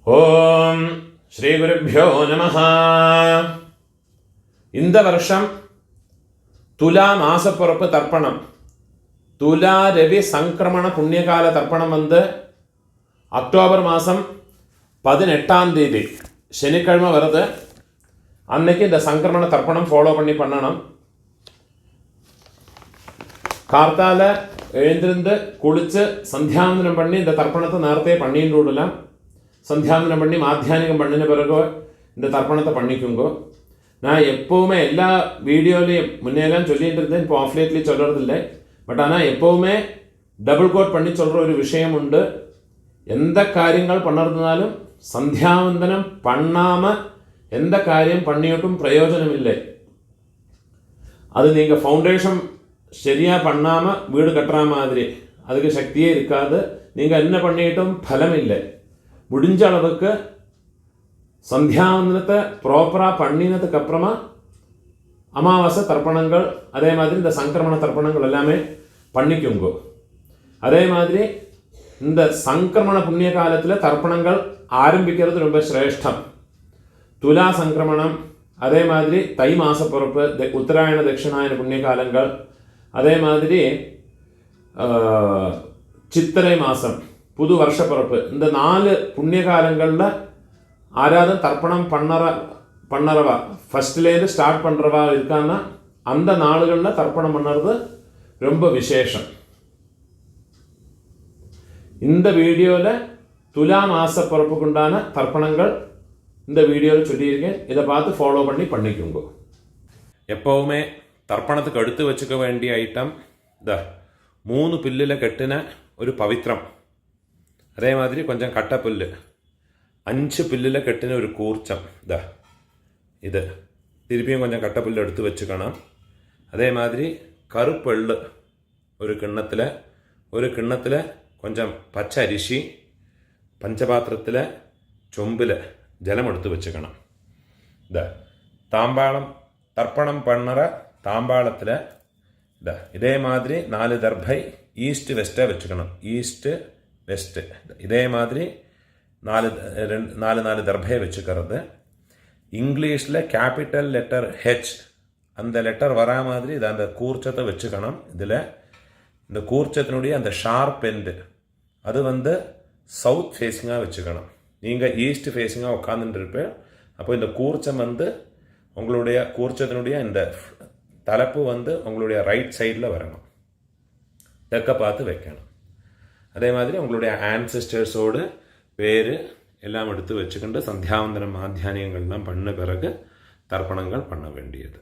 ஓம் ஸ்ரீ குருப்யோ நமஹ. இந்த வருஷம் துலா மாசப்பிறப்பு தர்ப்பணம், துலா ரவி சங்கிரமண புண்ணியகால தர்ப்பணம் அக்டோபர் மாதம் 18ஆம் தேதி சனிக்கிழமை வருது. அன்னைக்கு இந்த சங்கிரமண தர்ப்பணம் ஃபாலோ பண்ணணும். கார்த்தால எழுந்திருந்து குளிச்சு சந்தியாவந்தனம் பண்ணி இந்த தர்ப்பணத்தை நேரத்தையே பண்ணிட்டு விடலாம். சந்தியாவந்தனம் பண்ணி மாத்தியானிகம் பண்ணின பிறகு இந்த தர்ப்பணத்தை பண்ணிக்குங்கோ. நான் எப்போவுமே எல்லா வீடியோலையும் முன்னேலாம் சொல்லிட்டு இருந்தேன், இப்போ ஆஃப்லேட்லி சொல்கிறதில்லை. பட் ஆனால் எப்போவுமே டபுள் கோட் பண்ணி சொல்கிற ஒரு விஷயம் உண்டு. எந்த காரியங்கள் பண்ணுறதுனாலும் சந்தியாவந்தனம் பண்ணாமல் எந்த காரியம் பண்ணிட்டும் பிரயோஜனம் இல்லை. அது நீங்கள் ஃபவுண்டேஷன் சரியாக பண்ணாமல் வீடு கட்டுற மாதிரி அதுக்கு சக்தியே இருக்காது. நீங்கள் என்ன பண்ணிட்டும் பலம் இல்லை. முடிஞ்ச அளவுக்கு சந்தியாவந்தனத்தை ப்ராப்பராக பண்ணினதுக்கு அப்புறமா அமாவாசை தர்ப்பணங்கள், அதே மாதிரி இந்த சங்கிரமண தர்ப்பணங்கள் எல்லாமே பண்ணிக்குங்கோ. அதே மாதிரி இந்த சங்கிரமண புண்ணிய காலத்தில் தர்ப்பணங்கள் ஆரம்பிக்கிறது ரொம்ப சிரேஷ்டம். துலா சங்கிரமணம், அதே மாதிரி தை மாச பிறப்பு, உத்தராயண தட்சிணாயன புண்ணிய காலங்கள், அதே மாதிரி சித்திரை மாதம் புது வருஷ பிறப்பு, இந்த 4 புண்ணிய காலங்களில் ஆராதனை தர்ப்பணம் பண்ணறவா ஃபஸ்ட்லேருந்து ஸ்டார்ட் பண்ணுறவா இருக்கான்னா அந்த நாளுகளில் தர்ப்பணம் பண்ணுறது ரொம்ப விசேஷம். இந்த வீடியோவில் துலா மாச பிறப்புக்குண்டான தர்ப்பணங்கள் இந்த வீடியோவில் சொல்லியிருக்கேன். இதை பார்த்து ஃபாலோ பண்ணிக்குங்க. எப்போவுமே தர்ப்பணத்துக்கு எடுத்து வச்சுக்க வேண்டிய ஐட்டம் இந்த 3 பில்லில் கட்டின ஒரு பவித்திரம், அதே மாதிரி கொஞ்சம் கட்டப்புல்லு, 5 பில்லில் கட்டின ஒரு கூர்ச்சம், இது திருப்பியும் கொஞ்சம் கட்டப்புல்லு எடுத்து வச்சுக்கணும். அதே மாதிரி கருப்பெள்ளு ஒரு கிண்ணத்தில் கொஞ்சம் பச்சை அரிசி, பஞ்சபாத்திரத்தில் சொம்பில் ஜலம் எடுத்து வச்சுக்கணும். தாம்பாளம் தர்ப்பணம் பண்ணுற தாம்பாளத்தில் இதே மாதிரி 4 தர்பை ஈஸ்ட் வெஸ்ட்டாக வச்சுக்கணும். ஈஸ்ட்டு வெஸ்ட்டு இதே மாதிரி 4 தர்பையை வச்சுக்கிறது. இங்கிலீஷில் கேபிட்டல் லெட்டர் ஹெச் அந்த லெட்டர் வரா மாதிரி இதை அந்த கூர்ச்சத்தை வச்சுக்கணும். இதில் இந்த கூர்ச்சத்தினுடைய அந்த ஷார்ப் எண்டு அது சவுத் ஃபேஸிங்காக வச்சுக்கணும். நீங்கள் ஈஸ்ட் ஃபேஸிங்காக உட்காந்துருப்பேன். அப்போ இந்த கூர்ச்சம் உங்களுடைய கூர்ச்சத்தினுடைய இந்த தலைப்பு உங்களுடைய ரைட் சைடில் வரணும், தெற்க பார்த்து வைக்கணும். அதே மாதிரி உங்களுடைய ஆன்சிஸ்டர்ஸோடு பேர் எல்லாம் எடுத்து வச்சுக்கிட்டு சந்தியாவந்தனம் மாத்தியானியங்கள்லாம் பண்ண பிறகு தர்ப்பணங்கள் பண்ண வேண்டியது.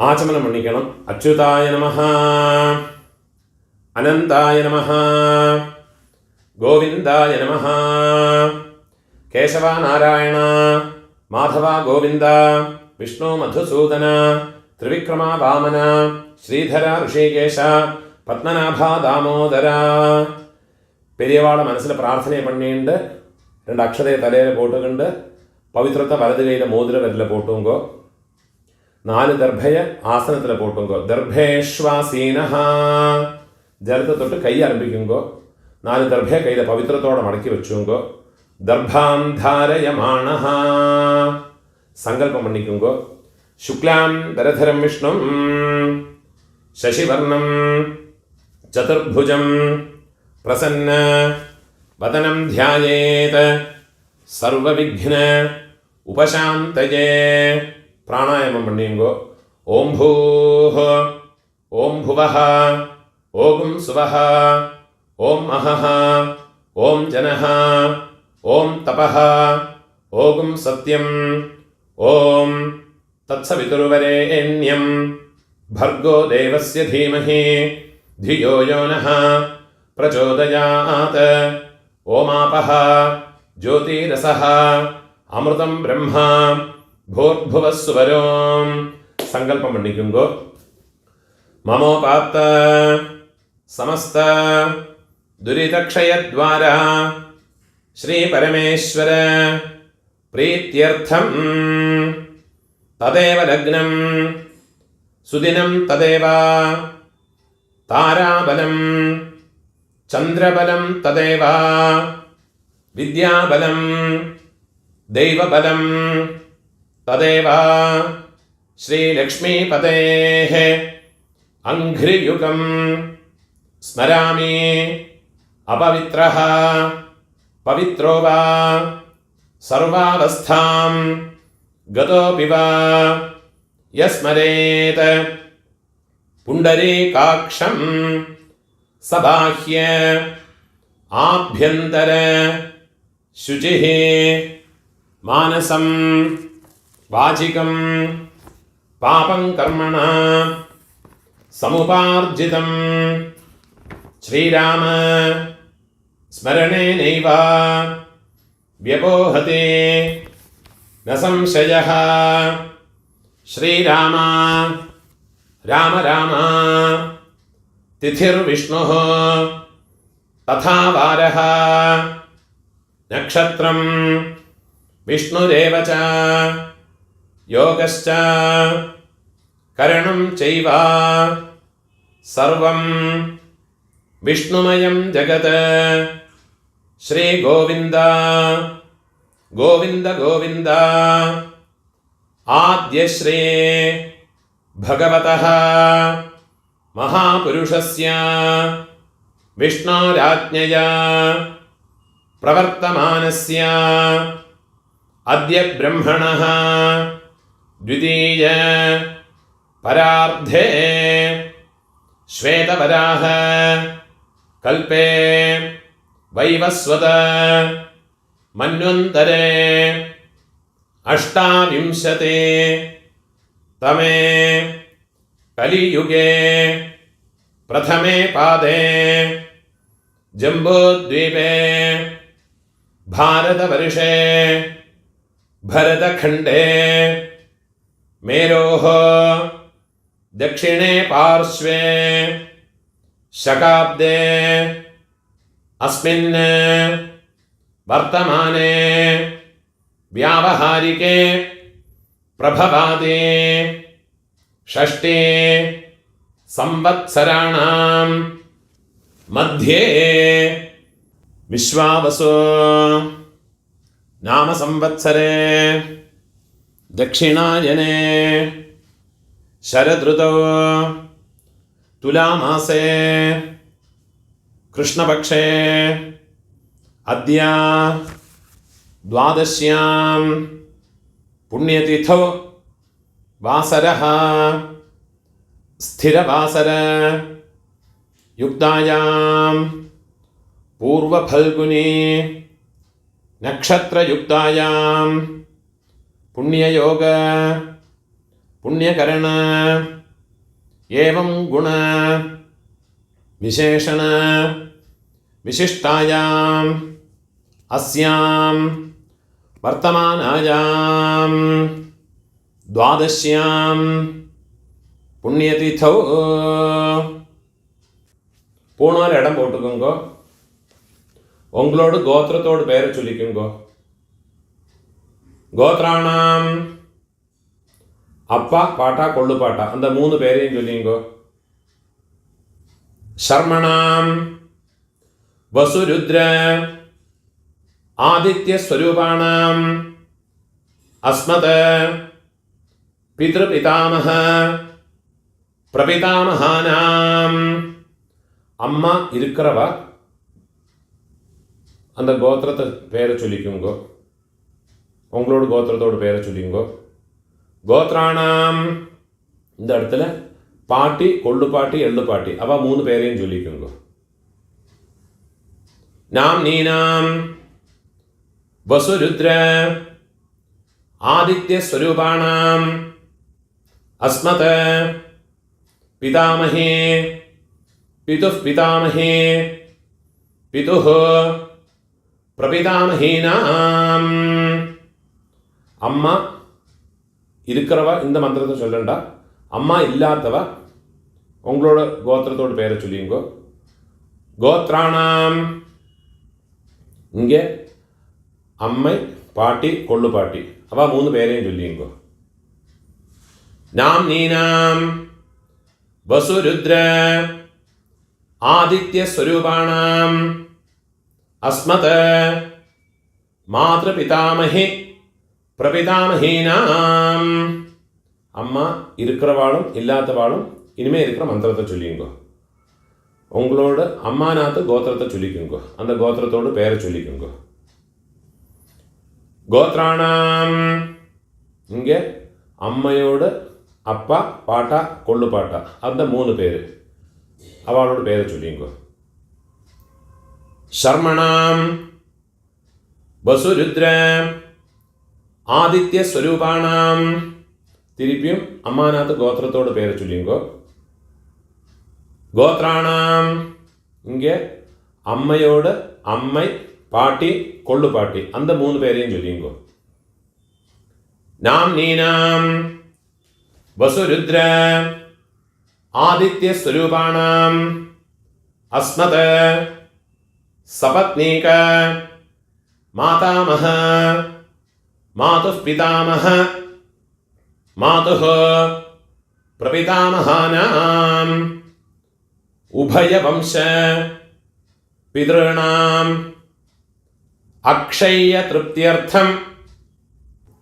ஆச்சமனம் பண்ணிக்கணும். அச்சுதாய நமஹ, அனந்தாய நமஹ, கோவிந்தாய நமஹ, கேசவா நாராயண, மாதவா கோவிந்த, விஷ்ணு மதுசூதன, திரிவிக்ரமா வாமன, ஸ்ரீதர ரிஷிகேஷ, பத்மநாபா தாமோதரா. பெரியவாளை மனசில் பிரார்த்தனை பண்ணிண்டு 2 அக்ஷதையை தலையில் போட்டுக்கிண்டு பவித்திரத்தை வலது கையில் மோதிர விரலில் போட்டுங்கோ. 4 தர்பையை ஆசனத்தில் போட்டுங்கோ. தர்பேஷ்வாசீனஹா, ஜலத்தை தொட்டு கை ஆரம்பிக்குங்கோ. 4 தர்பையை கையில் பவித்திரத்தோடு மடக்கி வச்சுங்கோ. தர்பாம் தாரயமானஹா, சங்கல்பம் பண்ணிக்குங்கோ. சுக்லாம் தரதரம் விஷ்ணும் சசிவர்ணம் சதுர்புஜம் பிரசன்ன வதனம் தியாயேத் சர்வவிக்ன உபசாந்தயே. பிராணாயாமம் பண்ணிங்கோ. ஓம் பூஹ, ஓம் புவஹ, ஓம் சுவஹ, ஓம் அஹஹ, ஓம் ஜனஹ, ஓம் தபஹ, ஓம் சத்யம், ஓம் தத்சவிதுர்வரேண்யம் भर्गो देवस्य धीमहि धियो यो नः प्रचोदयात्. ओमापः ज्योतिरसः अमृतं ब्रह्मा भूर्भुवः सुवरों. संकल्पं பண்ணிக்குங்கோ. ममोपात्त समस्त दुरितक्षयद्वारा श्री परमेश्वर प्रीत्यर्थं तदेव लग्नं सुदिनं तदेव ताराबलं ചന്ദ്രബലം തദേവ വിദ്യാബലം ദൈവബലം തദേവ ശ്രീലക്ഷ്മീപതേഃ അംഘ്രിയുഗം സ്മരാമി അപവിത്രഃ പവിത്രോ വാ സർവാവസ്ഥാം ഗതോപി വാ യസ്മരേത് പുണ്ടരീകാക്ഷം സബാഹ്യ ആഭ്യന്തര ശുചിഃ മാനസം വാചികം പാപം കർമ്മണ സമുപാർജിതം ശ്രീരാമ സ്മരണേനൈവ വ്യപോഹതി ന സംശയഃ ശ്രീരാമ രാമ രാമ തിഥിർവിഷ്ണുഃ തഥാ വാരഃ നക്ഷത്രം വിഷ്ണുരേവ ച യോഗശ്ച കരണം ചൈവ സർവം വിഷ്ണുമയം ജഗത് ശ്രീ ഗോവിന്ദ ഗോവിന്ദ ഗോവിന്ദ ആദ്യശ്രീ ഭഗവതഃ മഹാപുരുഷസ്യ വിഷ്ണോരാജ്ഞയാ പ്രവർത്തമാനസ്യ അദ്യ ബ്രഹ്മണഃ ദ്വിതീയ പരാർദ്ധേ ശ്വേതവരാഹ കൽപേ വൈവസ്വത മന്വന്തരേ അഷ്ടാവിംശതി തമേ കലിയുഗേ പ്രഥമേ പാദേ ജംബൂദ്വീപേ ഭാരതവർഷേ ഭരതഖണ്ഡേ മേരോः ദക്ഷിണേ പാർശ്വേ ശകാബ്ദേ അസ്മിन् വർത്തമാനേ വ്യാവഹാരികേ പ്രഭവാദി ഷഷ്ഠേ സംവത്സരാണാം മധ്യേ വിശ്വാവസു നാമ സംവത്സരേ ദക്ഷിണായനേ ശരദൃതൗ തുലാമാസേ കൃഷ്ണപക്ഷേ അദ്യ ദ്വാദശ്യാം പുണ്യതിഥൗ വാസരഃ സ്ഥിരവാസര യുക്തായാം പൂർവഫൽഗുനി നക്ഷത്രയുക്തായാം പുണ്യയോഗ പുണ്യകരണ ഏവം ഗുണ വിശേഷണ വിശിഷ്ടായാം അസ്യാം വർത്തമാനായാം ദ്വാദശ്യാം புண்ணியதீர்த்தோ போனார் இடம் போட்டுக்கோங்க. உங்களோட கோத்திரத்தோட பேரை சொல்லிக்கோங்க. கோத்ராணாம் அப்பா பாட்டா கொள்ளு பாட்டா அந்த 3 பேரையும் சொல்லிங்க. சர்மணாம் வசுருத்ர ஆதித்ய ஸ்வரூபாணாம் அஸ்மத பித்ருபிதாமஹ பிரபிதாமஹானாம் அம்மா இருக்கிறவ அந்த கோத்திரத்தை பேரை சொல்லிக்கோங்க. உங்களோட கோத்திரத்தோட பேரை சொல்லிங்க. கோத்ராணாம் இந்த இடத்துல பாட்டி கொள்ளு பாட்டி எள்ளு பாட்டி அவ 3 பேரையும் சொல்லிக்கோங்க. நாம் நீனாம் வசுருத்ர ஆதித்ய ஸ்வரூபாணாம் அஸ்மத பிதாமஹே பிதுः பிதாமஹே பிதுः பிரபிதாமஹீனாம் அம்மா இருக்கிறவ இந்த மந்திரத்தை சொல்லണ്ട. அம்மா இல்லாதவ உங்களோட கோத்திரத்தோட பேரை சொல்லிங்க. கோத்ராணாம் இங்கே அம்மை பாட்டி கொள்ளு பாட்டி அவ 3 பேரையும் சொல்லிங்க. நாம் நீனாம் வசுருத்ர ஆதித்யஸ்வரூபாணாம் அஸ்மத் மாத்ருபிதாமஹி பிரபிதாமஹீனாம். அம்மா இருக்கிறவாளும் இல்லாதவாளும் இனிமே இருக்கிற மந்திரத்தை சொல்லிங்கோ. உங்களோட அம்மாநாத்து கோத்திரத்தை சொல்லிக்குங்கோ. அந்த கோத்திரத்தோடு பேரை சொல்லிக்குங்கோ. கோத்ராணாம் இங்கே அம்மையோட அப்பா பாட்டா கொள்ளு பாட்டா அந்த 3 பேர் அவளோட பேரை சொல்லிங்கோ. சர்மணாம் வசுருத்ர ஆதித்ய ஸ்வரூபாணாம் திருப்பியும் அம்மாநாத்து கோத்திரத்தோட பேரை சொல்லிங்கோ. கோத்ராணாம் இங்கே அம்மையோட அம்மை பாட்டி கொள்ளு பாட்டி அந்த 3 பேரையும் சொல்லிங்கோ. நாம் நீனாம் வசுருத்ர ஆதித்ய ஸ்வரூபாணாம் அஸ்மத் சபத்னீக மாதாமஹ மாதுः பிதாமஹ மாதுः பிரபிதாமஹானாம் உபயவம்ச பிதॄணாம் அக்ஷய திருப்தியர்த்தம்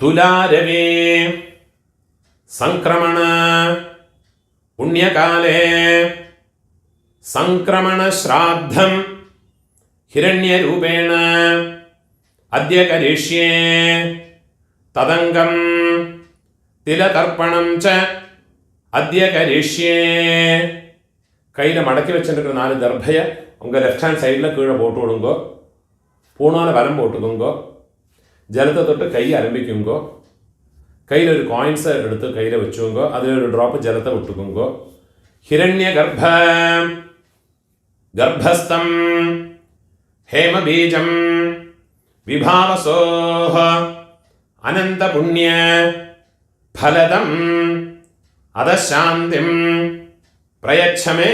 துலாரவே சங்கிரமண புண்ணியகாலே சங்கிரமண ஸ்ராத்தம் ஹிரண்யரூபேண அத்ய கரிஷ்யே ததங்கம் திலதர்ப்பணம் ச அத்ய கரிஷ்யே. கையில் மடக்கி வச்சுருக்கிற 4 தர்பையை உங்கள் லெஃப்ட் ஹேண்ட் சைடில் கீழே போட்டு விடுங்கோ. பூணால் வரம் போட்டுக்கோங்கோ. ஜலத்தை தொட்டு கையை ஆரம்பிக்குங்கோ. கையில் ஒரு காயின்ஸை எடுத்து கையில் வச்சுக்கோங்கோ. அதில் ஒரு ட்ராப்பு ஜலத்தை விட்டுக்கோங்கோ. ஹிரண்ய கர்ப்பஸ்தம் ஹேமபீஜம் விபாவசோஹ அனந்த புண்ணிய ஃபலதம் அதசாந்திம் பிரயச்சமே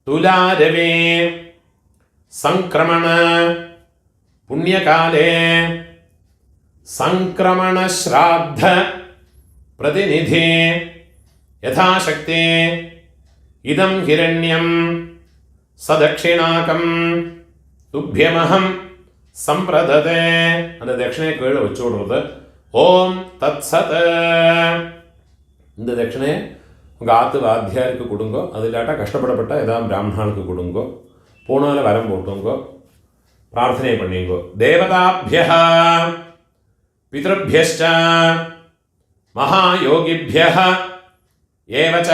துலாரவே சங்கிரமண புண்ணியகாலே சங்கிரமண ஸ்ராத்த பிரதிநிதி யதாசக்தி இதம் ஹிரண்யம் சதக்ஷிணாகம் துப்பியமஹம் சம்பிரததே. அந்த தட்சிணையை கீழே வச்சு விடுறது. ஓம் தத் சத். இந்த தட்சிணையை உங்கள் ஆத்து வாத்தியாருக்கு கொடுங்கோ. அது இல்லாட்டா கஷ்டப்படப்பட்ட ஏதாவது பிராமணாளுக்கு கொடுங்கோ. பூனால வரம் போட்டுங்கோ. பிரார்த்தனை பண்ணிங்கோ. தேவதாபியः பித்ருभ्यश्च மகாயோகிभ्यः ஏவச்ச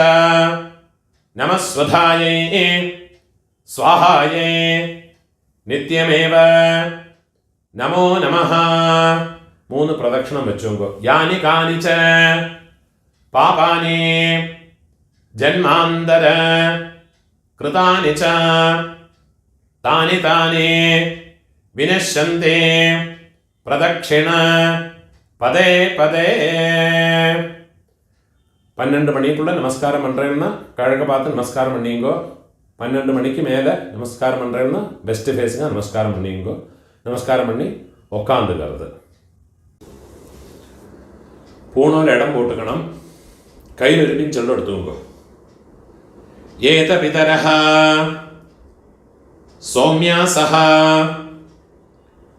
நமஸ்வதாயை ஸ்வாஹாயை நித்யமேவ நமோ நமஹ. 3 பிரதட்சணம் வச்சுங்கோ. யானி கானிச்ச பாபானி ஜன்மாந்தர கிருதானி ச தானி தானி வினஷ்யந்தே பிரதட்சிண பதே பதே. 12 மணிக்குள்ள நமஸ்காரம் பண்ணுறேன்னா கிழக்க பார்த்து நமஸ்காரம் பண்ணிங்கோ. 12 மணிக்கு மேலே நமஸ்காரம் பண்ணுறேன்னா பெஸ்ட் ஃபேஸுங்க நமஸ்காரம் பண்ணிங்கோ. நமஸ்காரம் பண்ணி உக்காந்துக்கிறது. பூணூல் இடம் போட்டுக்கணும். கையில் இருப்பின்னு சொல்ல எடுத்துங்கோ. ஏத பிதரஹ சௌமியாசஹ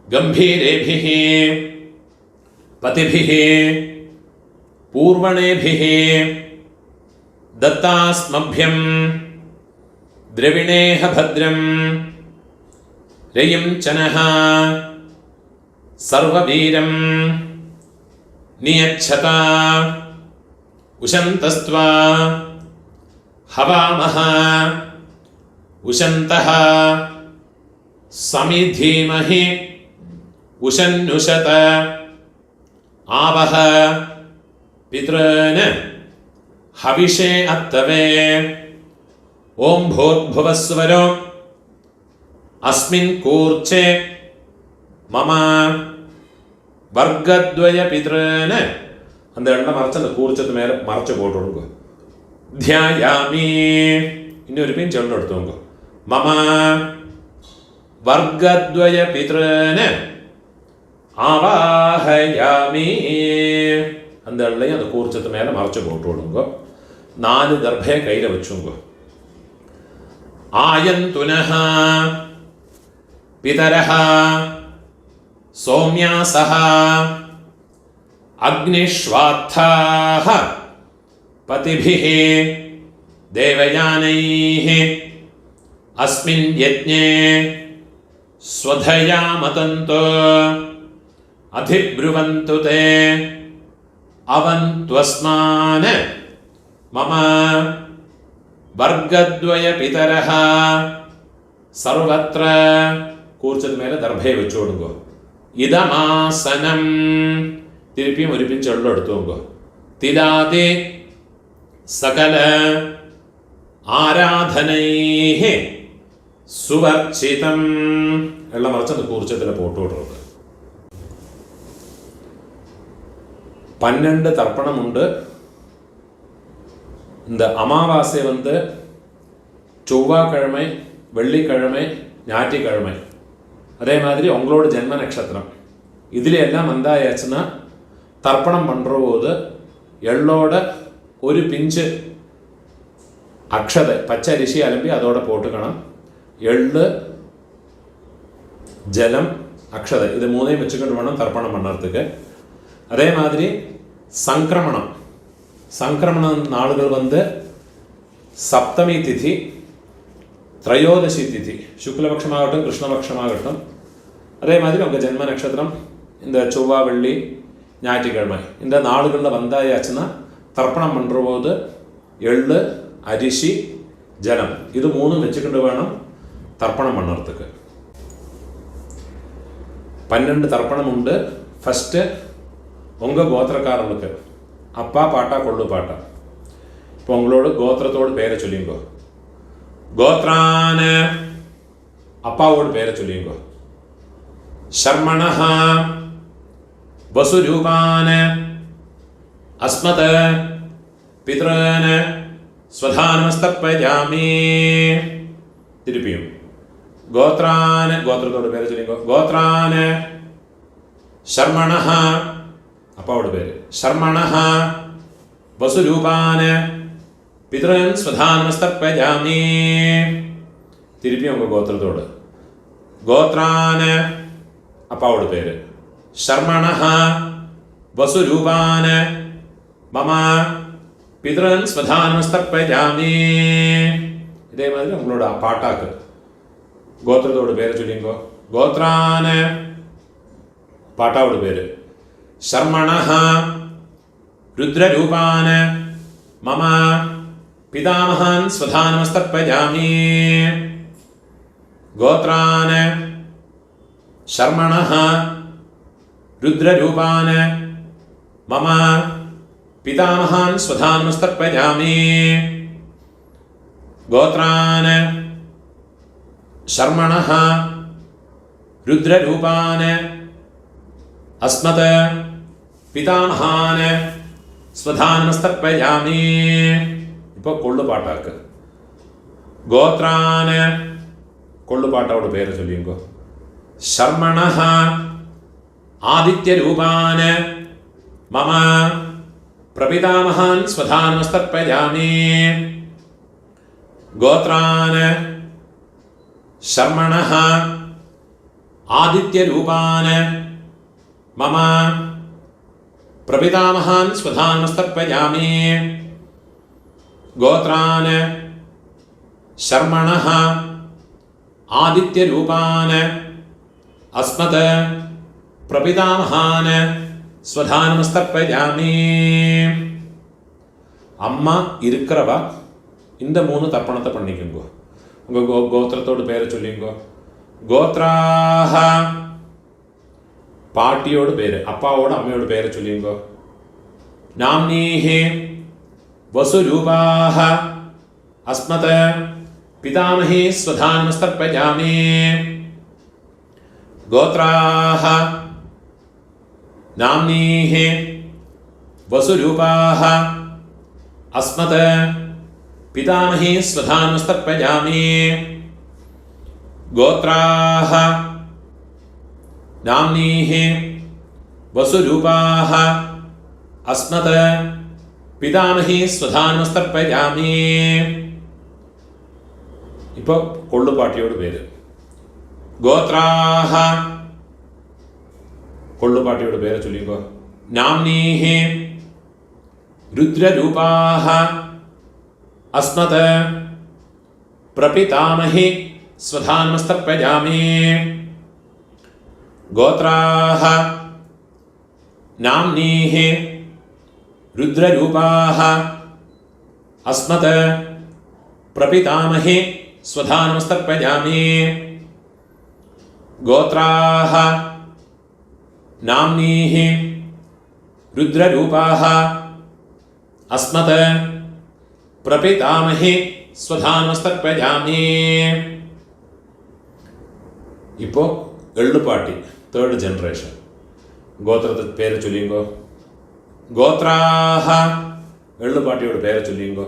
கம்பீரேபிஹ பதிபிஹ பூர்வணேபிஹ தத்தாஸ்மभ्यம் द्रविणेह भद्रं रयिं चनः सर्ववीरं नियच्छता उशन्तस्त्वा हवामः उशन्तः समिधीमहि उशन्नुषत आवह पितॄन् हविषे अत्तवे. ओम भूर्भुवस्वरो अस्मिन् कूर्चे मम वर्गद्वय पितॄन्. அந்த எண்ணெய் மறைச்சு அந்த கூர்ச்சத்து மேலே மறைச்சு போட்டுடுங்க. தியாயாமி இன்னொரு பின் சொல்ல எடுத்துங்க. மம வர்க்கத்வய பித்ருன்னு ஆவாஹயாமி. அந்த எண்ணெயும் அந்த கூர்ச்சத்து மேலே மறைச்சு போட்டு விடுங்க. 4 தர்பையை கையில் வச்சுங்க. आयन्तुनः पितरः सौम्यासः अग्निष्वात्थाः पतिभिः देवयानैः अस्मिन् यज्ञे स्वधया मतन्तो अधिब्रुवन्तु ते अवन्त्वस्मान् मम वर्गद्वय पितरः सर्वत्र കൂർച്ചത് മേലെ ദർഭയെ വെച്ചു കൊടുക്കോ. ഇതമാസനം തിരുപ്പിയും ഒരു പിഞ്ച് വെള്ളം എടുത്തു നോക്കോ. തിരാതെ സകല ആരാധനൈഹി സുവർച്ചിതം എല്ലാം മറിച്ചത് കൂർച്ചത്തിലെ പോട്ട് കൊടുക്കുക. 12 தர்ப்பணமுண்டு. இந்த அமாவாசை செவ்வாய்க்கிழமை, வெள்ளிக்கிழமை, ஞாயிற்றுக்கிழமை, அதே மாதிரி உங்களோட ஜென்ம நட்சத்திரம் இதுலையெல்லாம் வந்தாயாச்சுன்னா தர்ப்பணம் பண்ணுற போது எள்ளோட ஒரு பிஞ்சு அக்ஷதை பச்சை அரிசி அலம்பி அதோட போட்டுக்கணும். எள்ளு, ஜலம், அக்ஷதை இது மூணையும் வச்சுக்கிட்டு வேணும் தர்ப்பணம் பண்ணுறதுக்கு. அதே மாதிரி சங்கிரமண நாளுகள் சப்தமி திதி, திரையோதசி திதி, சுக்லபக்ஷமாகட்டும் கிருஷ்ணபக்ஷமாகட்டும். அதே மாதிரி உங்கள் ஜென்ம நட்சத்திரம் இந்த செவ்வாய், வெள்ளி, ஞாயிற்றுக்கிழமை இந்த நாளுகளில் வந்தாயாச்சுன்னா தர்ப்பணம் பண்ணுற போது எள்ளு, அரிசி, ஜலம் இது மூணும் வச்சுக்கிட்டு வேணும் தர்ப்பணம் பண்ணுறதுக்கு. 12 தர்ப்பணம் உண்டு. ஃபஸ்ட்டு உங்கள் கோத்திரக்காரர்களுக்கு அப்பா பாட்டா கொள்ளு பாட்டா. இப்போ உங்களோட கோத்திரத்தோடு பேரை சொல்லிங்கோ. கோத்ரான அப்பாவோட பேரை சொல்லிங்கோ. சர்மணஹ வசுரூபான அஸ்மத பித்ரான ஸ்வதானமஸ்தர்ப்பயாமி. திருப்பியும் கோத்ரான கோத்திரத்தோட பேரை சொல்லிங்கோ. கோத்ரான சர்மணஹ அப்பாவோட பேர். சர்மணஹ வசுரூபான பித்ரன் ஸ்வதானமஸ்தர்ப்பயாமி. திருப்பியும் உங்கள் கோத்திரத்தோடு. கோத்ரான அப்பாவோட பேர். சர்மணஹ வசுரூபான மம பித்ரன் ஸ்வதானமஸ்தர்ப்பயாமி. இதே மாதிரி உங்களோட பாட்டாக்கு கோத்திரத்தோட பேரை சொல்லிங்கோ. கோத்ரான பாட்டாவோட பேர். சர்மணஹ ருத்ரரூபான மம பிதாமகான் ஸ்வதானமஸ்தர்ப்பயாமி. கோத்ரான சர்மணஹ ருத்ரரூபான மம பிதாமகான் ஸ்வதானமஸ்தர்ப்பயாமி. கோத்ரான சர்மணஹ ருத்ரரூபான அஸ்மத பிதாமகான ஸ்வதானமஸ்தர்ப்பயாமி. இப்போ கொள்ளு பாட்டாக்கு கோத்ரான கொள்ளு பாட்டாவோட பேரை சொல்லிங்கோ. சர்மணஹ ஆதித்ய ரூபான மம பிரபிதாமகான் ஸ்வதானமஸ்தர்ப்பயாமி. கோத்ரான சர்மணஹ ஆதித்ய ரூபான மம பிரபிதாமகான் ஸ்வதானமஸ்தர்ப்பயாமி. கோத்ரான சர்மணஹ ஆதித்ய ரூபான அஸ்மத பிரபிதாமகான் ஸ்வதானமஸ்தர்ப்பயாமி. அம்மா இருக்கிறவா இந்த 3 தர்ப்பணத்தை பண்ணிக்கோங்க. உங்கள் கோத்திரத்தோட பேரை சொல்லிங்கோ. கோத்ராஹ பாட்டியோட பேர், அப்பாவோட அம்மையோட பேரை சொல்லிங்கோ. நாம்னீஹி வசுரூபாஹ அஸ்மத பிதாமஹி ஸ்வதானமஸ்தர்ப்பயாமி. கோத்ராஹ நாம்னீஹி வசுரூபாஹ அஸ்மத பிதாமஹி ஸ்வதானமஸ்தர்ப்பயாமி. கோத்ராஹ நாம்னீஹி வசுரூபாஹ அஸ்மத பிதாமஹி ஸ்வதானமஸ்தர்ப்பயாமி. ഇപ്പോൾ കൊള്ളുപാട്ടിയോട് പേര്. ഗോത്രാഹ, കൊള്ളുപാട്ടിയോട് പേര് ചൊല്ലിക്കോ. നാംനീഹി രുദ്രരൂപാഹ അസ്മത് പ്രപിതാമഹി സ്വധാനമസ്തർപ്പയാമി. ഗോത്രാഹ നാംനീഹി രുദ്രരൂപാഹ അസ്മത് പ്രപിതാമഹി സ്വധാനമസ്തർപ്പയാമി. ഗോത്രാഹ നാംനീഹി രുദ്രരൂപാഹ അസ്മത് പ്രപിതാമഹി സ്വധാനമസ്തർപ്പയാമി. ഇപ്പോൾ എള്ളുപാട്ടി, തേർഡ് ജനറേഷൻ. ഗോത്രത്തെ പേര് ചൊല്ലിങ്കോ. ഗോത്രാഹ, എള്ളുപാട്ടിയോട് പേര് ചൊല്ലിങ്കോ.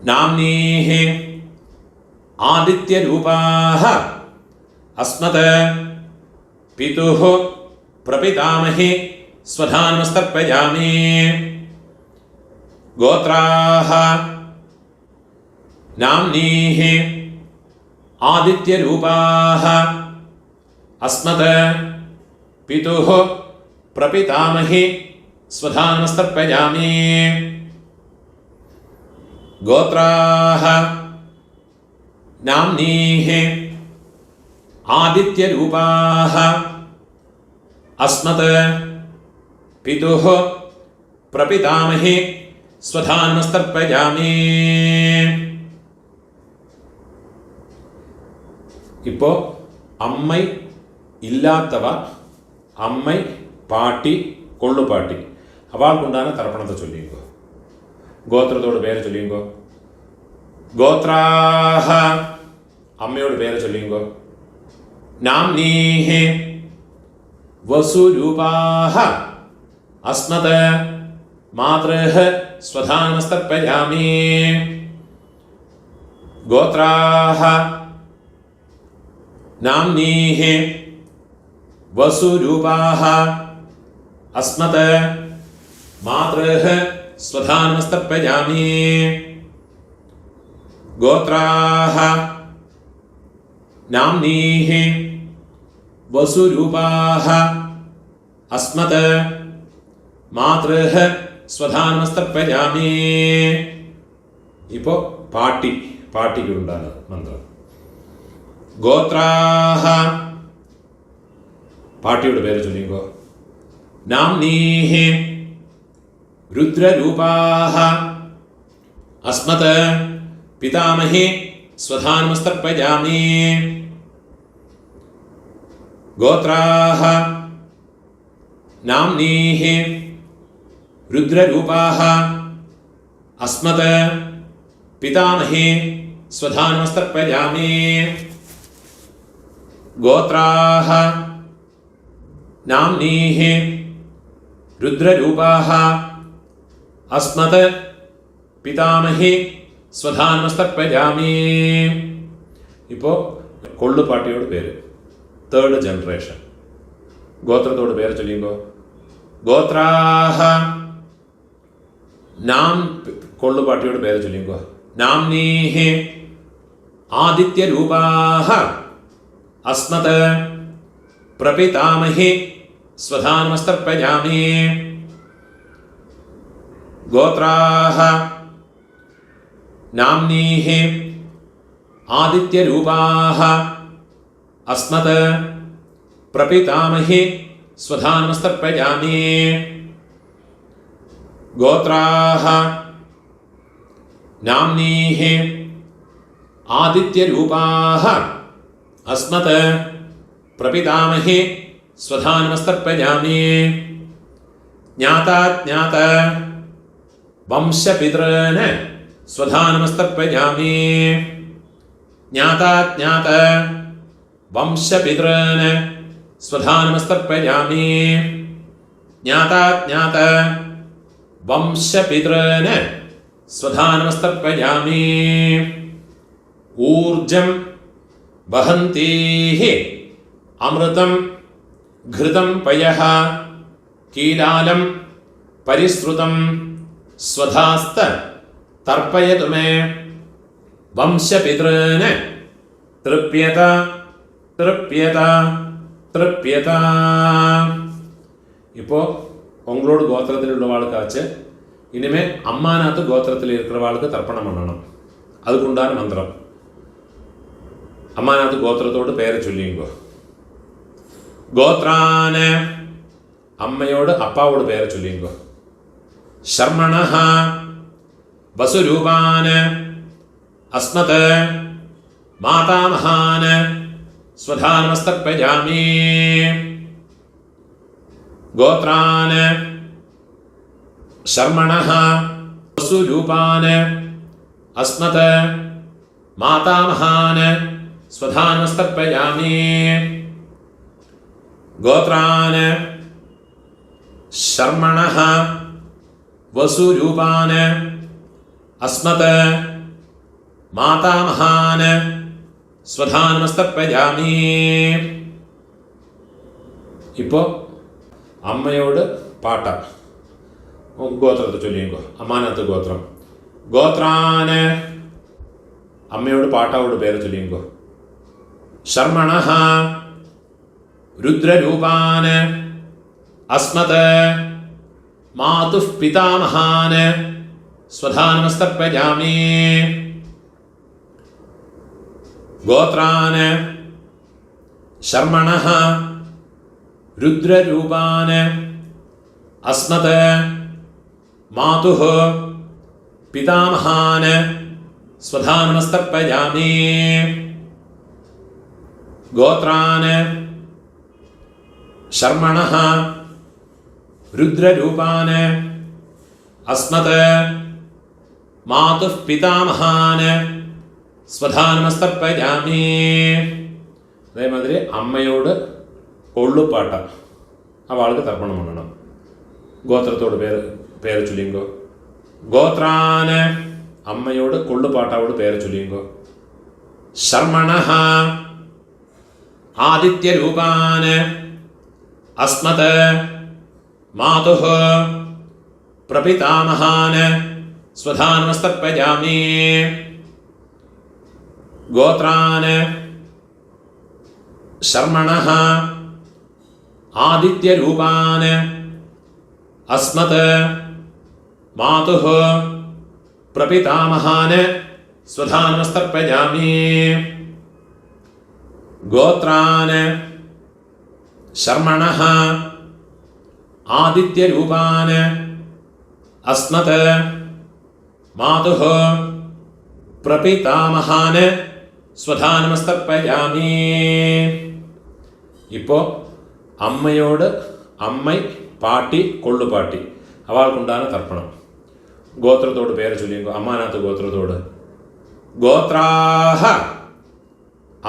നാംനീഹി ആദിത്യരൂപാഹ അസ്മത് പിതുഃ പ്രപിതാമഹി സ്വധാനമസ്തർപ്പയാമി. ഗോത്രാഹ നാംനീഹി ആദിത്യരൂപാഹ അസ്മത് പിതുഃ പ്രപിതാമഹി സ്വധാനമസ്തർപ്പയാമി. ഗോത്രാഹ നാംനീഹി ആദിത്യരൂപാഹ അസ്മത് പിതുഃ പ്രപിതാമഹി സ്വധാനമസ്തർപ്പയാമി. இப்போ அம்மை இல்லாதவ, அம்மை பாட்டி, கொள்ளுப்பாட்டி அவளுக்குண்டான தர்ப்பணத்தை சொல்லிங்கோ. கோத்திரத்தோட பேரை சொல்லிங்கோ. கோத்ராஹ, அம்மையோட பேரை சொல்லிங்கோ. நாம்னீஹி வசுரூபாஹ அஸ்மத் மாத்ருஹ ஸ்வதானமஸ்தர்ப்பயாமி. கோத்ராஹ நாம்னீஹி வசுரூபாஹ அஸ்மத் மாத்ருஹ ஸ்வதானமஸ்தர்ப்பயாமி. கோத்ராஹ நாம்னீஹி வசுரூபாஹ அஸ்மத் மாத்ருஹ ஸ்வதானமஸ்தர்ப்பயாமி. இப்போ பாட்டி, பாட்டிக்கு உண்டான மந்திரம். ഗോത്രാഹ, പാട്ടിയോട് പേര് ചൊല്ലിക്കോ. നാംനീഹി രുദ്രരൂപാഹ അസ്മത് പിതാമഹി സ്വധാനമസ്തർപ്പയാമി. ഗോത്രാഹ നാംനീഹി രുദ്രരൂപാഹ അസ്മത് പിതാമഹി സ്വധാനമസ്തർപ്പയാമി. ഗോത്രാഹ നാംനീഹി രുദ്രരൂപാഹ അസ്മത് പിതാമഹി സ്വധാനമസ്തർപ്പയാമി. ഇപ്പോൾ കൊള്ളുപാട്ടിയോട് പേര്, തേർഡ് ജനറേഷൻ. ഗോത്രത്തോട് പേര് ചൊല്ലിങ്കോ. ഗോത്രാഹ നാം, കൊള്ളുപാട്ടിയോട് പേര് ചൊല്ലിങ്കോ. നാംനീഹി ആദിത്യരൂപാഹ അസ്മത് പ്രപിതാമഹി സ്വധാനമസ്തർപ്പയാമി. ഗോത്രാഹ നാംനീഹി ആദിത്യരൂപാഹ അസ്മത് പ്രപിതാമഹി സ്വധാനമസ്തർപ്പയാമി. ഗോത്രാഹ നാംനീഹി ആദിത്യരൂപാഹ അസ്മത് പ്രപിതാമഹി സ്വധാനമസ്തർപ്പയാമി. ജ്ഞാതാജ്ഞാത വംശപിതॄൻ സ്വധാനമസ്തർപ്പയാമി. ജ്ഞാതാജ്ഞാത വംശപിതॄൻ സ്വധാനമസ്തർപ്പയാമി. ജ്ഞാതാജ്ഞാത വംശപിതॄൻ സ്വധാനമസ്തർപ്പയാമി. ഊർജം വഹന്തീഹി അമൃതം ഘൃതം പയഃ കീലാലം പരിശ്രുതം സ്വധാസ്ത തർപ്പയതു മേ. വംശപിതൃന് തൃപ്യത തൃപ്യത തൃപ്യത. இப்போ உங்களோட கோத்திரத்தில் உள்ளவாளுக்காச்சு இனிமே அம்மாநாத்து கோத்திரத்தில் இருக்கிறவாளுக்கு தர்ப்பணம் பண்ணணும். அதுக்குண்டான மந்திரம். அம்மாநாத்து கோத்திரத்தோடு பெயரை சொல்லிங்கோ. கோத்ரான அம்மையோடு அப்பாவோட பெயரை சொல்லிங்கோ. சர்மணஹ வசுரூபான அஸ்மத் மாதாமகான ஸ்வதானமஸ்தர்ப்பயாமி. गोत्रान शर्मणः वसुरूपान अस्मत् मातामहान स्वधानमस्तर्पयामि. गोत्रान शर्मणः वसुरूपान अस्मत् मातामहान स्वधानमस्तर्पयामि. இப்போ അമ്മയോട് പാട്ട ഗോത്രത്തെ ചൊല്ലിക്കോ. അമ്മാനത്ത് ഗോത്രം. ഗോത്രാന് അമ്മയോട് പാട്ടാവോട് പേര് ചൊല്ലിക്കോ. ശർമണഃ രുദ്രരൂപാന് അസ്മത് മാതുഃ പിതാമഹാന് സ്വധാനമസ്തർപ്പയാമി. ഗോത്രാന് ശർമണഃ രുദ്രരൂപാൻ അസ്മത് മാതുഃ പിതാമഹാൻ സ്വധാനമസ്തർപ്പയാമി. ഗോത്രാൻ ശർമണഃ രുദ്രരൂപാൻ അസ്മത് മാതുഃ പിതാമഹാൻ സ്വധാനമസ്തർപ്പയാമി. അതേമാതിരി അമ്മയോട് കൊള്ളുപാട്ട അവൾക്ക് തർപ്പണം பண்ணണം. ഗോത്രത്തോട് പേര് ചൊല്ലിങ്കോ. ഗോത്രാന് അമ്മയോട് കൊള്ളുപാട്ടാവോട് പേര് ചൊല്ലിങ്കോ. ശർമണഃ ആദിത്യരൂപാന് അസ്മത് മാതുഃ പ്രപിതാമഹാന് സ്വധാനമസ്തർപ്പയാമി. ഗോത്രാന് ശർമണഃ ആദിത്യരൂപാൻ അസ്മത് മാതുഃ പ്രപിതാമഹാൻ സ്വധാനമസ്തർപ്പയാമി. ഗോത്രാൻ ശർമണഃ ആദിത്യരൂപാൻ അസ്മത് മാതുഃ പ്രപിതാമഹാൻ സ്വധാനമസ്തർപ്പയാമി. ഇപ്പോൾ അമ്മയോട് അമ്മൈ പാട്ടി കൊള്ളുപാട്ടി അവൾക്കുണ്ടാണ് തർപ്പണം. ഗോത്രത്തോട് പേര് ചൊല്ലിങ്കോ. അമ്മാനാത്ത് ഗോത്രത്തോട്. ഗോത്രാഹ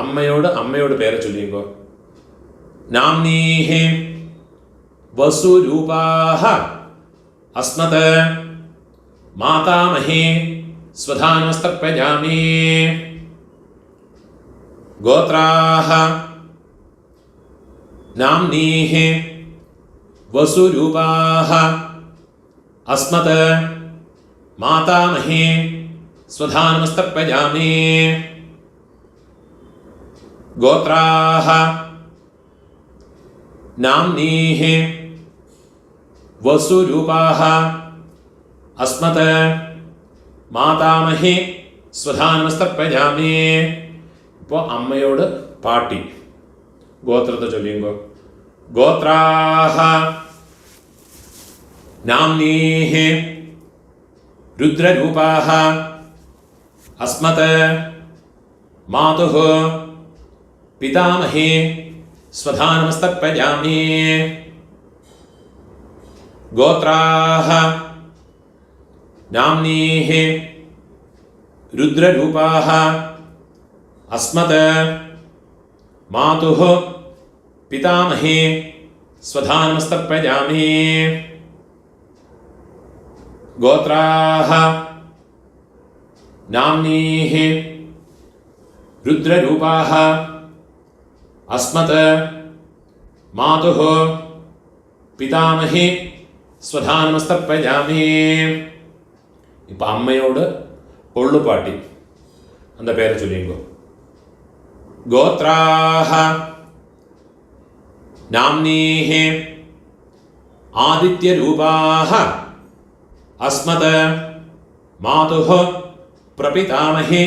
അമ്മയോട് പേര് ചൊല്ലിങ്കോ. നാംനീഹി വസുരൂപാഹ അസ്മത് മാതാമഹി സ്വധാനമസ്തർപ്പയാമി. ഗോത്രാഹ നാംനീഹി വസുരൂപാഹ അസ്മത് മാതാമഹി സ്വധാനമസ്തർപ്പയാമി. ഗോത്രാഹ നാംനീഹി വസുരൂപാഹ അസ്മത് മാതാമഹി സ്വധാനമസ്തർപ്പയാമി. ഇപ്പോൾ അമ്മയോട് പാട്ടി ഗോത്രത്തെ ചൊല്ലിങ്കോ. ഗോത്രാഹ നാംനീഹി രുദ്രരൂപാഹ അസ്മത് മാതുഃ പിതാമഹി സ്വധാനമസ്തർപ്പയാമി. ഗോത്രാഹ നാംനീഹി രുദ്രരൂപാഹ അസ്മത് മാതുഃ പിതാമഹി സ്വധാനമസ്തർപ്പയാമി. ഗോത്രാഹ നാംനീഹി രുദ്രരൂപാഹ അസ്മത് മാതുഃ പിതാമഹി സ്വധാനമസ്തർപ്പയാമി. ഇപ്പം അമ്മയോട് കൊള്ളുപാട്ടി அந்த பேரை சொல்லிங்கோ. கோத்ராஹ நாம்னீஹ ஆதித்ய ரூபாஹ அஸ்மத் மாதுஹ பிரபிதாமஹி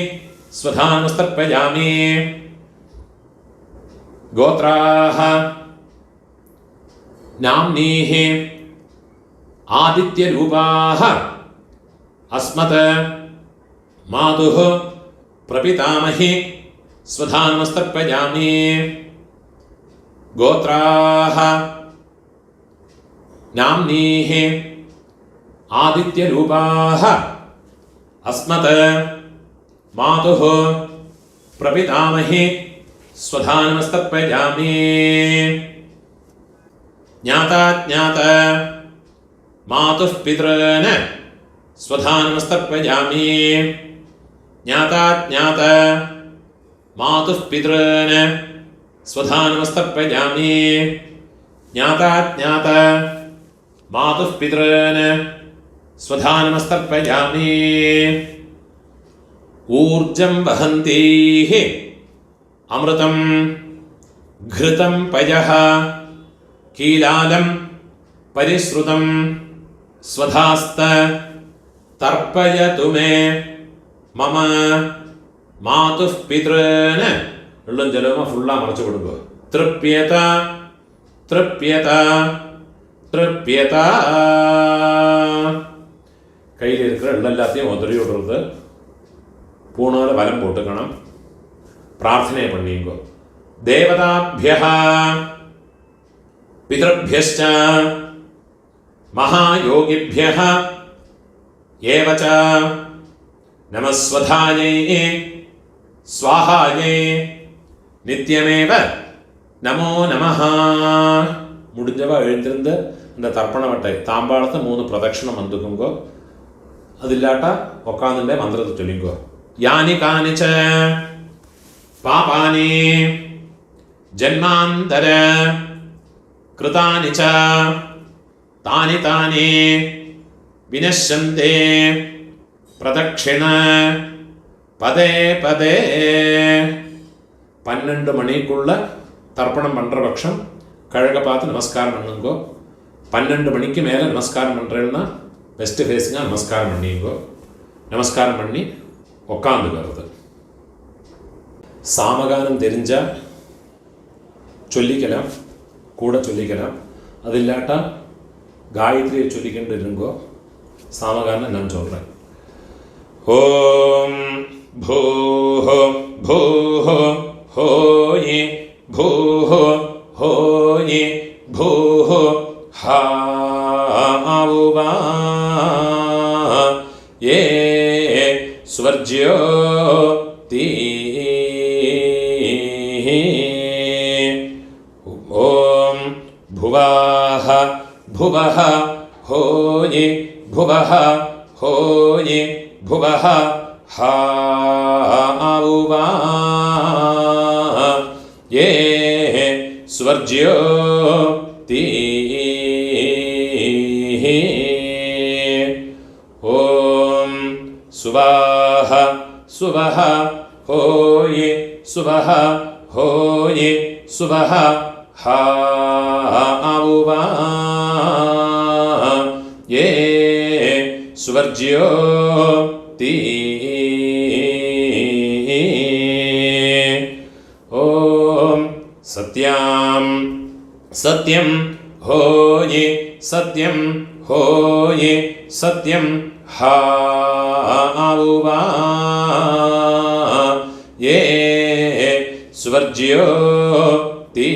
ஸ்வதான்வஸ்தர்ப்பயாமி. கோத்ராஹ நாம்னீஹ ஆதித்ய ரூபாஹ அஸ்மத் மாதுஹ பிரபிதாமஹி ஸ்வதான்வஸ்தர்ப்பயாமி. கோத்ராஹ நாம்னீஹ ஆதித்ய ரூபாஹ அஸ்மத் மாதுஹ பிரபிதாமஹி ஸ்வதான்வஸ்தர்ப்பயாமி. ஞாதா ஞாத மாதுः பித்ரன் ஸ்வதான்வஸ்தர்ப்பயாமி. ஞாதா ஞாத மாதுः பித்ரன் ஸ்வதான்வஸ்தர்ப்பயாமி. ஞாதா ஞாத மாதுः பித்ரன் ஸ்வதான்வஸ்தர்ப்பயாமி. ஊர்ஜம் வஹந்தீஹ அமிர்தம் घृतं पयः कीलालं परिश्रुतं स्वधास्त तर्पयतु मे मम मातुः पितॄन्. எள்ளும் ஜலமும் ஃபுல்லாக மறைச்சு கொடுங்க. திருப்பியத திருப்பியத திருப்பியத. கையில் இருக்கிற எல்லாத்தையும் உதறி விடுறது. பூணால வலம் போட்டுக்கணும். பிரார்த்தனை பண்ணிங்கோ. தேவதாभ्यः पितृभ्यश्च महायोगिभ्यः एव च नमः स्वधायै स्वाहायै नित्यमेव நமோ நமஹ. முடிஞ்சவா எழுந்திருந்து இந்த தர்ப்பண வட்டை தாம்பாளத்தை 3 பிரதட்சணம் வந்துக்குங்கோ. அது இல்லாட்டா உட்காந்துட்டே மந்திரத்தை சொல்லிங்கோ. யானி கானிச்ச பாபானி ஜன்மாந்தர கிருதானி ச தானி தானி வினஷ்யந்தே பிரதக்ஷிண பதே பதே. 12 மணிக்குள்ள தர்ப்பணம் பண்ணுற பட்சம் கழக பார்த்து நமஸ்காரம் பண்ணுங்கோ. 12 மணிக்கு மேலே நமஸ்காரம் பண்ணுறேன்னா வெஸ்ட் ஃபேஸிங்காக நமஸ்காரம் பண்ணிங்கோ. நமஸ்காரம் பண்ணி உக்காந்துக்கிறது. சாமகானம் தெரிஞ்சால் சொல்லிக்கலாம், கூட சொல்லிக்கலாம். அது இல்லாட்டா காயத்ரியை சொல்லிக்கிட்டு இருங்கோ. சாமகானம் நான் சொல்கிறேன். ஓம் பூஹோ பூஹோ ஹோயி பூஹோ ஹோயி பூஹோ ஹாவுவா ஏ ஸ்வர்ஜ்யோ தீ. ஓம் भुवाः भुवः होयि भुवः होयि भुवः हावुवा ये स्वर्ज्यो ती. ॐ सुवाः सुवः होयि सुवः होयि सुवः हावुवा ये स्वर्ज्यो ती. ॐ सत्यां सत्यं होयि सत्यं होयि सत्यं हावुवा ये स्वर्ज्यो ती.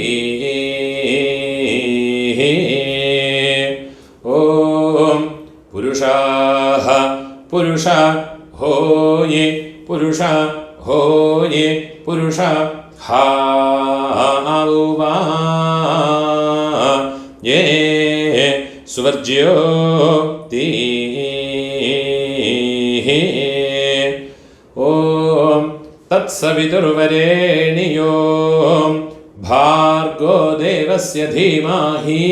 ॐ पुरुषाः पुरुष होयि पुरुष होयि पुरुष हावुवा ये स्वर्ज्यो ती. ॐ तत्सवितुर्वरेण्यो भार्गो देवस्य धीमहि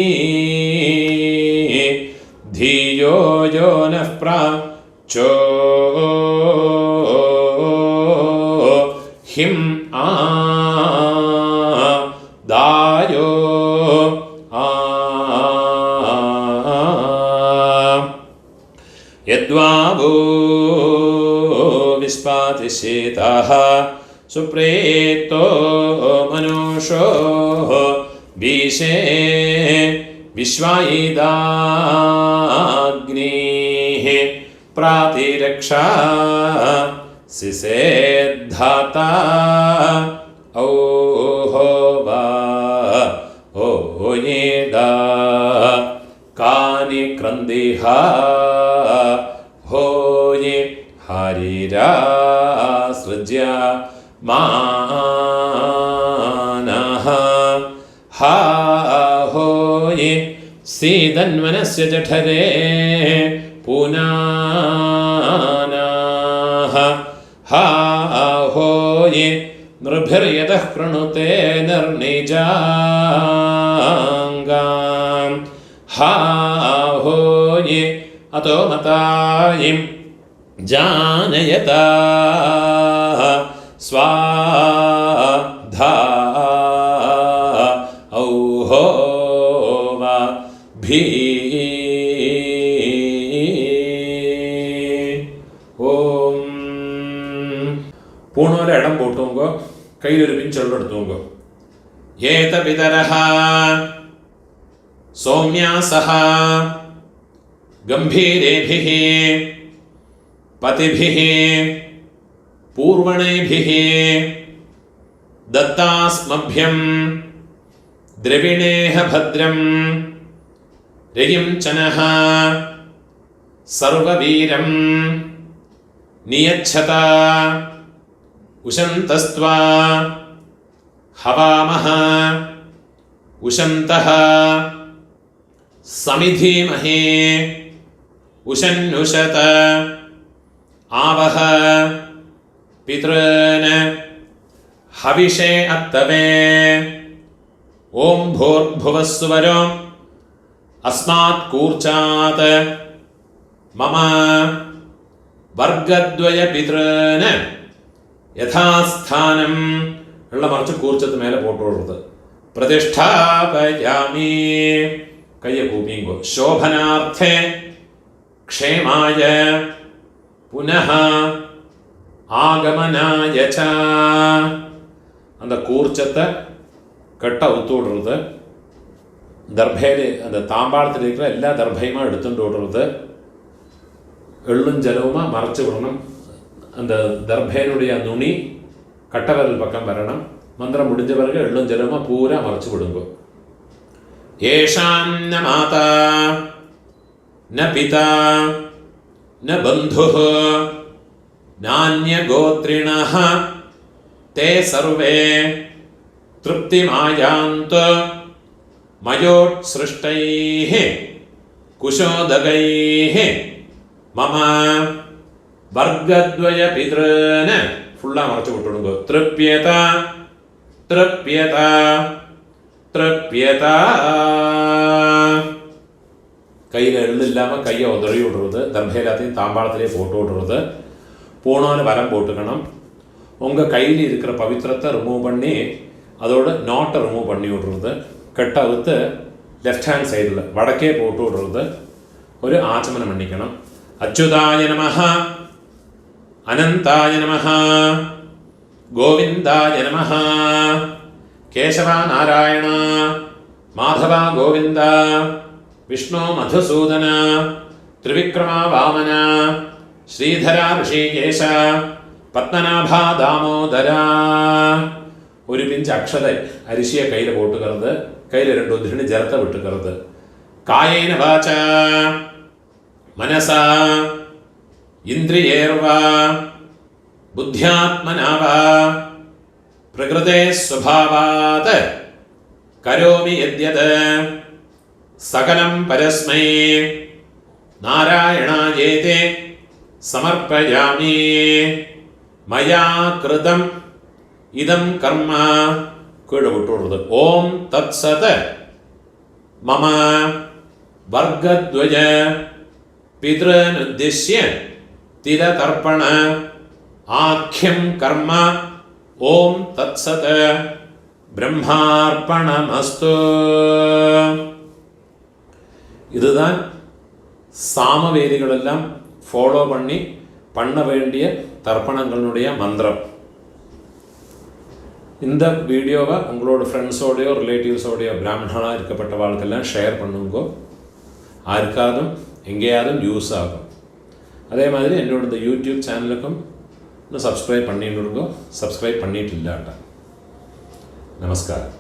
धियो यो नः प्रचोदयात्. കിം ദായോ യദ്വാവോ വിസ്പാതിശേതാഃ സുപ്രേതോ മനുഷോ വീശേ വിശ്വായിദാഗ്നിഃ പ്രാതിരക്ഷാ സിസേദ്ധാതാ ഔഹോവാ ഓയേദാ കാനി ക്രന്ദിഹ ഹോയേ ഹരിരാസൃജ്യ മാനഃ ഹാ ഹോയേ സീതന്വനസ്യ ജഠരേ പുനാനഃ ഹാ ഹോയേ നൃഭിർയതഃ കൃണുതേ നിർണിജാംഗാം ഹാ ഹോയേ അതോ മതായിം ജാനയതാ സ്വാധാ ഔഹോവാ ഭീ ഓം. പൂണൂരെ ഇടം പോട്ടുങ്കോ കയ്യിലൊരു പിഞ്ചെള്ളം എടുത്തുങ്കോ. ഏത പിതരഃ സൗമ്യാസഃ ഗംഭീരേഭിഃ പതിഭിഃ പൂർവണേഭിഃ ദത്താസ്മഭ്യം ദ്രവിണേഹ ഭദ്രം രയിം ചനഃ സർവവീരം നിയച്ഛത ഉശന്തസ്ത്വാ ഹവാമഹ ഉശന്തഃ സമിധീമഹേ ഉശന്നുശത ആവഹ പിതॄൻ ഹവിഷേ അത്തവേ ഓം ഭൂർഭുവസ്സുവരോ അസ്മാത് കൂർച്ചാത് മമ വർഗദ്വയ പിതॄൻ യഥാസ്ഥാനം ഉള്ള മറിച്ച് കൂർച്ചത്ത് മേലെ പോട്ടുള്ളത് പ്രതിഷ്ഠാപയാമി കയ്യ കൂപ്പിങ്കോ ശോഭനാർത്ഥേ ക്ഷേമായ പുനഃ ആഗമനായ ച அந்த கூர்ச்சத்தை கெட்ட அவுத்து விடுறது தர்பையில் அந்த தாம்பாளத்தில் இருக்கிற எல்லா தர்பையுமா எடுத்துட்டு விடுறது எள்ளும் ஜலவுமா மறைச்சு விடணும் அந்த தர்பையினுடைய நுனி கட்டவரல் பக்கம் வரணும் மந்திரம் முடிஞ்ச பிறகு எள்ளும் ஜலவுமா பூரா மறைச்சு விடுங்க ஏஷாம் ந மாதா ந பிதா ந பந்துः நான்யகோத்ரிணः ते सर्वे तृप्तिमायान्तु मयोत्सृष्टैः कुशोदगैः मम वर्गद्वय पितॄन् फुल्ला मरച്ചു വിട്ടുകൊടുക്കുക തൃപ്യത തൃപ്യത തൃപ്യത கையில் எள்ளில்லாமல் கையை உதறி விடுறது தர்பையிலாத்தையும் தாம்பாளத்திலே போட்டு விடுறது பூணோன்னு வரம் போட்டுக்கணும் உங்கள் கையில் இருக்கிற பவித்திரத்தை ரிமூவ் பண்ணி அதோட நாட்டை ரிமூவ் பண்ணி விடுறது கெட்ட அவுத்து லெஃப்ட் ஹேண்ட் சைடில் வடக்கே போட்டு விடுறது ஒரு ஆச்சமனம் பண்ணிக்கணும் அச்சுதாய நமஹ அனந்தாய நமஹ கோவிந்தாய நமஹ கேசவா நாராயண மாதவா கோவிந்த விஷ்ணு மதுசூதன ത്രിവിക്രമ വാമന ശ്രീധര ഋഷികേശ പത്മനാഭ ദാമോദര ഒരു പിഞ്ച് അക്ഷത അരിശിയെ കയ്യിൽ പോട്ടുകരുത് കയ്യിൽ രണ്ടു ധൃണി ജലത്തെ വിട്ടുകരുത് കായേന വാച മനസ ഇന്ദ്രിയേർവ ബുദ്ധ്യാത്മനാവ പ്രകൃതേ സ്വഭാവാത് കരോമി യദ്യത് സകലം പരസ്മൈ നാരായണായേതി സമർപ്പയാമി മയാ കൃതം ഇദം കർമ്മ കീഴ് വിട്ടുകൊടുത്ത് ഓം തത്സത് മമ വർഗദ്വയ പിതൃനുദ്ദിശ്യ തിരതർപ്പണ ആഖ്യം കർമ്മ ஓம் தத்சத் பிரம்மார்ப்பணமஸ்து. இதுதான் சாமவேதிகளெல்லாம் ஃபாலோ பண்ண வேண்டிய தர்ப்பணங்களுடைய மந்திரம். இந்த வீடியோவை உங்களோட ஃப்ரெண்ட்ஸோடையோ ரிலேட்டிவ்ஸோடையோ பிராமணனாக இருக்கப்பட்டவாளுக்கெல்லாம் ஷேர் பண்ணுங்கோ. ആർക്കാതും എങ്കേയാതും യൂസ് ആകും. അതേമാതിരി എന്നോട് இந்த யூடியூப் சேனலுக்கும் இன்னும் சப்ஸ்கிரைப் பண்ணிட்டு சப்ஸ்கிரைப் பண்ணிட்டு இல்லாட்ட நமஸ்காரம்.